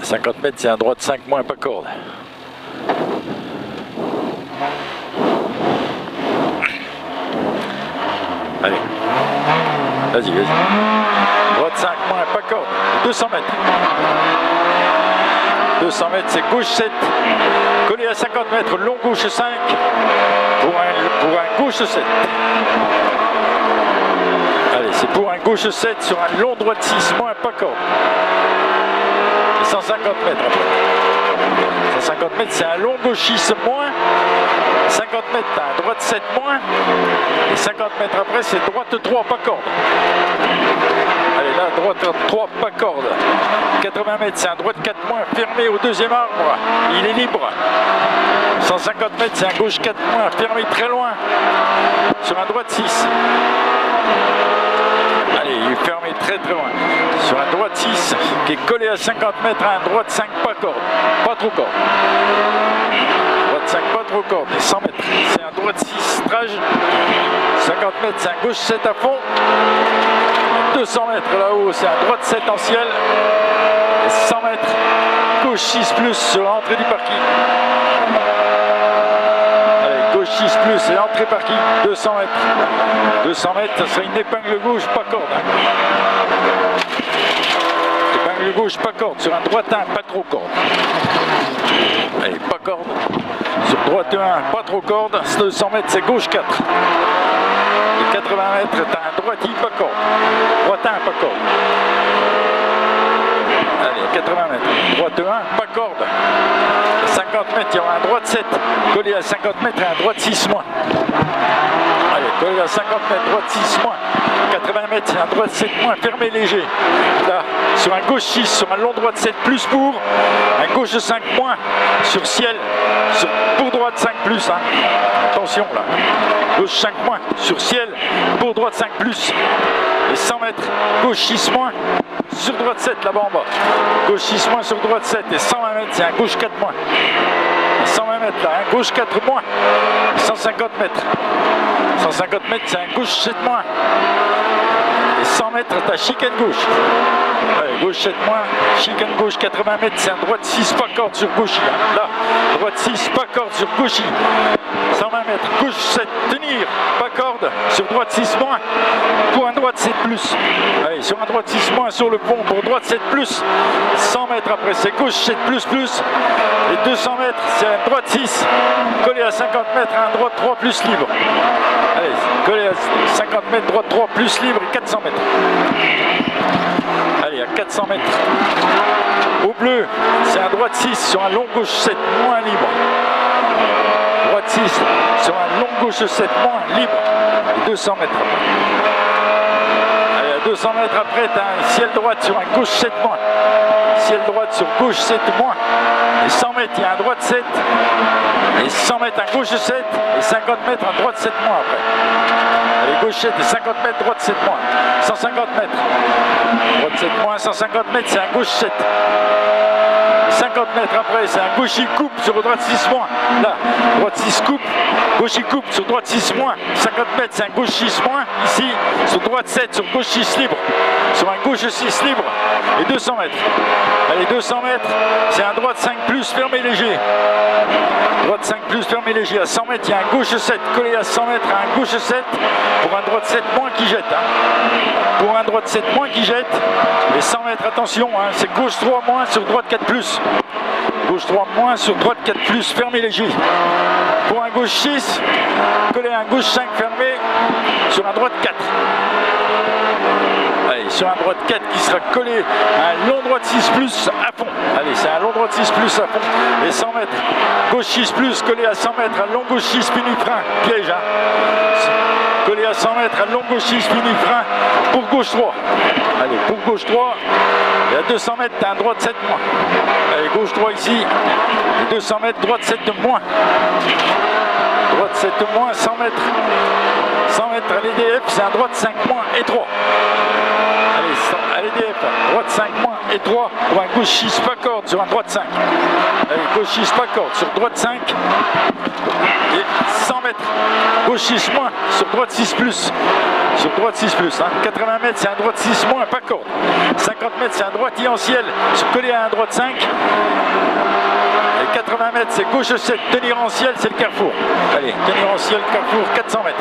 50 mètres, c'est un droite 5 moins, pas corde. Allez, vas-y, vas-y. Droite 5 moins, pas corde. 200 mètres. 200 mètres, c'est gauche 7. Collé à 50 mètres, long gauche 5. Pour un gauche 7. Allez, c'est pour un gauche 7 sur un long droite 6 moins, pas corde. Et 150 mètres après. 150 mètres, c'est un long gauche 6 moins. 50 mètres, t'as un droite 7 moins. Et 50 mètres après, c'est droite 3, pas corde. Allez, là, droite 3, pas corde. 80 mètres, c'est un droite 4 moins, fermé au deuxième arbre. Il est libre. 150 mètres, c'est un gauche 4 moins, fermé très loin. Sur un droite 6. Allez, il est fermé très très loin. Sur un droite 6, qui est collé à 50 mètres à un droite 5, pas corde. Pas trop corde. Droite 5, pas trop corde. Et 100 mètres, c'est un droite 6, strage. 50 mètres, c'est un gauche 7 à fond. 200 mètres là-haut, c'est un droite 7 en ciel. Et 100 mètres, gauche 6 plus sur l'entrée du parking. Allez, gauche 6 plus et l'entrée parking, 200 mètres. 200 mètres, ça serait une épingle gauche, pas corde. Épingle gauche, pas corde. Sur un droite 1, pas trop corde. Allez, pas corde. Sur droite 1, pas trop corde. 200 mètres, c'est gauche 4. Et 80 mètres, t'as un droite pas corde. Droite 1, pas corde. Allez, 80 mètres. Droite 1, pas corde. 50 mètres, il y aura un droite 7. Collé à 50 mètres et un droite 6 moins. Allez, collé à 50 mètres, droite 6 moins. 80 mètres, c'est un droite 7 moins, fermé léger. Là, sur un gauche 6, sur un long droite 7 plus pour. Un gauche 5 moins, sur ciel. Pour droite 5 plus. Hein. Attention là. Gauche 5 moins, sur ciel. Pour droite 5 plus. Et 100 mètres, gauche 6 moins. Sur droite 7 là-bas en bas. Gauche 6 moins sur droite 7 et 120 mètres, c'est un gauche 4 moins. Et 120 mètres là, un gauche 4 moins. 150 mètres. 150 mètres, c'est un gauche 7 moins. Et 100 mètres, t'as chicane gauche. Allez, gauche 7 moins, chicane gauche 80 mètres, c'est un droite 6 pas corde sur gauche. Hein. Là, droite 6 pas corde sur gauche. 120 mètres, gauche 7, tenir, pas corde, sur droite 6 moins, pour un droite 7 plus. Allez, sur un droite 6 moins sur le pont, pour droite 7 plus. 100 mètres après, c'est gauche 7 plus plus. Et 200 mètres, c'est un droite 6, collé à 50 mètres, un droite 3 plus libre. Allez, collé à 50 mètres, droite 3 plus libre et 400 mètres. Allez, à 400 mètres. Au bleu, c'est un droite 6 sur un long gauche 7 moins libre. Droite 6 sur un long gauche 7 moins libre. Et 200 mètres. Allez, à 200 mètres après, tu as un ciel droite sur un gauche 7 moins. Ciel droite sur gauche 7 moins. Et 100 mètres, il y a un droite 7. Et 100 mètres, un gauche 7. Et 50 mètres, un droite 7 moins après. Allez, gauche 7 et 50 mètres, droite 7 moins. 150 mètres. Droite 7 moins, 150 mètres, c'est un gauche 7. 50 mètres après, c'est un gauche coupe sur droite 6 moins. Là, droite 6 coupe, gauche coupe sur droite 6 moins. 50 mètres, c'est un gauche 6 moins. Ici, sur droite 7, sur gauche 6 libre. Sur un gauche 6 libre. Et 200 mètres. Allez, 200 mètres, c'est un droite 5 plus, fermé léger. Droite 5 plus, fermé léger. À 100 mètres, il y a un gauche 7, collé à 100 mètres, un gauche 7, pour un droite 7 moins qui jette. Hein. Pour un droite 7 moins qui jette. Et 100 mètres, attention, hein, c'est gauche 3 moins sur droite 4 plus. Gauche 3 moins sur droite 4 plus, fermé léger. Pour un gauche 6, collé à un gauche 5 fermé sur un droite 4. Allez, sur un droite 4 qui sera collé à un long droite 6 plus à fond. Allez, c'est un long droite 6 plus à fond. Et 100 mètres. Gauche 6 plus collé à 100 mètres. Un long gauche 6 fini frein. Piège, hein. Collé à 100 mètres. Un long gauche 6 fini frein. Pour gauche 3. Allez, pour gauche 3. Et à 200 mètres, tu as un droite 7 moins. Allez, gauche 3 ici. Et 200 mètres, droite 7 moins. Droite droite 7 moins, 100 mètres. 100 mètres à l'EDF, c'est un droite 5 moins et 3. Allez, à l'EDF, droite 5 moins et 3 pour un gauche 6 pas corde sur un droite 5. Allez, gauche 6 pas corde sur droite 5. Et 100 mètres, gauche 6 moins sur droite 6 plus. Sur droite 6 plus, hein. 80 mètres c'est un droite 6 moins, pas corde. 50 mètres c'est un droite ientiel, collé à un droite 5. Et 80 mètres c'est gauche 7, tenir en ciel c'est le carrefour. Allez, tenir en ciel, carrefour, 400 mètres.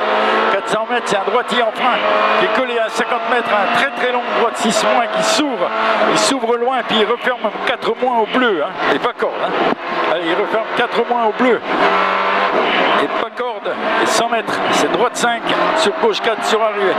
400 mètres c'est un droitier en frein qui est collé à 50 mètres, un très très long droite 6 moins qui s'ouvre. Il s'ouvre loin puis il referme 4 moins au bleu, hein. Et pas corde. Hein. Allez, il referme 4 moins au bleu. Et pas corde, et 100 mètres, c'est droite 5 sur gauche 4 sur arrivée.